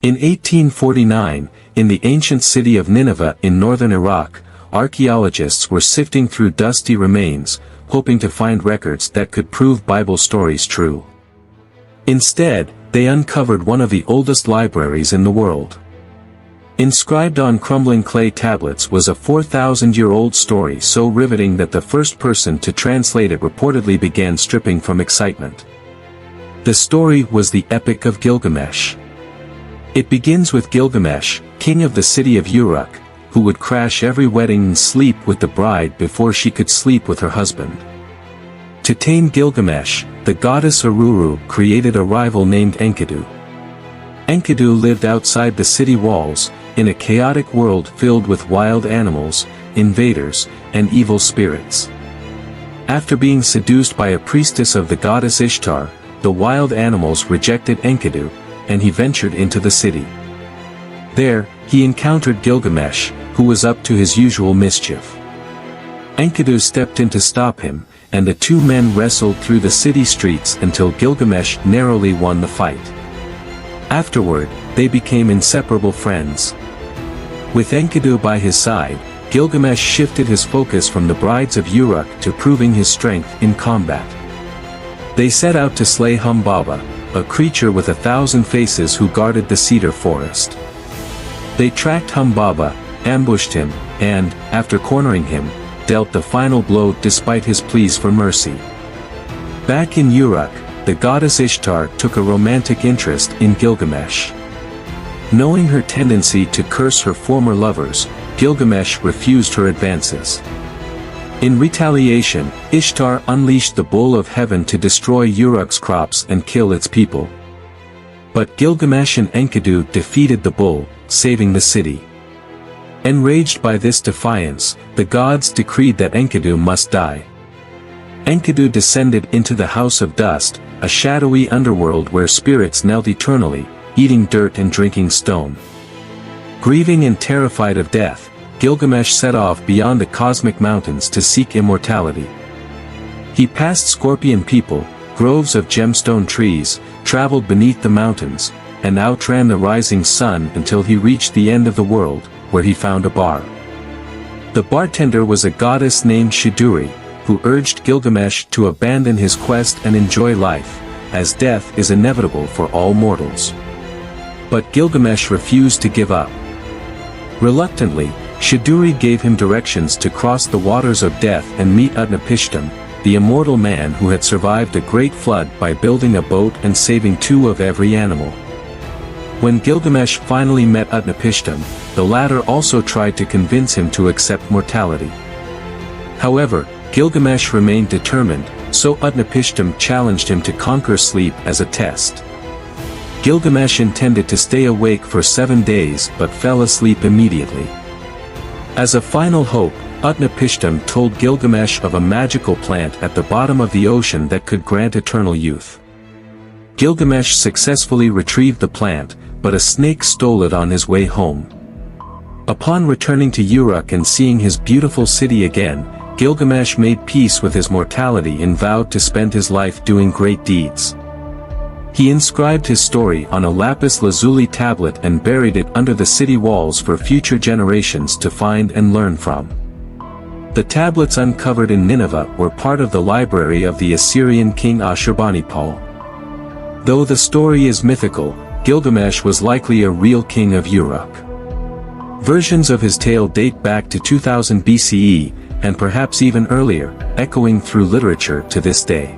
In 1849, in the ancient city of Nineveh in northern Iraq, archaeologists were sifting through dusty remains, hoping to find records that could prove Bible stories true. Instead, they uncovered one of the oldest libraries in the world. Inscribed on crumbling clay tablets was a 4,000-year-old story so riveting that the first person to translate it reportedly began stripping from excitement. The story was the Epic of Gilgamesh. It begins with Gilgamesh, king of the city of Uruk, who would crash every wedding and sleep with the bride before she could sleep with her husband. To tame Gilgamesh, the goddess Aruru created a rival named Enkidu. Enkidu lived outside the city walls, in a chaotic world filled with wild animals, invaders, and evil spirits. After being seduced by a priestess of the goddess Ishtar, the wild animals rejected Enkidu, and he ventured into the city. There, he encountered Gilgamesh, who was up to his usual mischief. Enkidu stepped in to stop him, and the two men wrestled through the city streets until Gilgamesh narrowly won the fight. Afterward, they became inseparable friends. With Enkidu by his side, Gilgamesh shifted his focus from the brides of Uruk to proving his strength in combat. They set out to slay Humbaba, a creature with 1,000 faces who guarded the cedar forest. They tracked Humbaba, ambushed him, and, after cornering him, dealt the final blow despite his pleas for mercy. Back in Uruk, the goddess Ishtar took a romantic interest in Gilgamesh. Knowing her tendency to curse her former lovers, Gilgamesh refused her advances. In retaliation, Ishtar unleashed the bull of heaven to destroy Uruk's crops and kill its people. But Gilgamesh and Enkidu defeated the bull, saving the city. Enraged by this defiance, the gods decreed that Enkidu must die. Enkidu descended into the House of Dust, a shadowy underworld where spirits knelt eternally, eating dirt and drinking stone. Grieving and terrified of death, Gilgamesh set off beyond the cosmic mountains to seek immortality. He passed scorpion people, groves of gemstone trees, traveled beneath the mountains, and outran the rising sun until he reached the end of the world, where he found a bar. The bartender was a goddess named Shiduri, who urged Gilgamesh to abandon his quest and enjoy life, as death is inevitable for all mortals. But Gilgamesh refused to give up. Reluctantly, Shiduri gave him directions to cross the waters of death and meet Utnapishtim, the immortal man who had survived a great flood by building a boat and saving 2 of every animal. When Gilgamesh finally met Utnapishtim, the latter also tried to convince him to accept mortality. However, Gilgamesh remained determined, so Utnapishtim challenged him to conquer sleep as a test. Gilgamesh intended to stay awake for 7 days but fell asleep immediately. As a final hope, Utnapishtim told Gilgamesh of a magical plant at the bottom of the ocean that could grant eternal youth. Gilgamesh successfully retrieved the plant, but a snake stole it on his way home. Upon returning to Uruk and seeing his beautiful city again, Gilgamesh made peace with his mortality and vowed to spend his life doing great deeds. He inscribed his story on a lapis lazuli tablet and buried it under the city walls for future generations to find and learn from. The tablets uncovered in Nineveh were part of the library of the Assyrian king Ashurbanipal. Though the story is mythical, Gilgamesh was likely a real king of Uruk. Versions of his tale date back to 2000 BCE, and perhaps even earlier, echoing through literature to this day.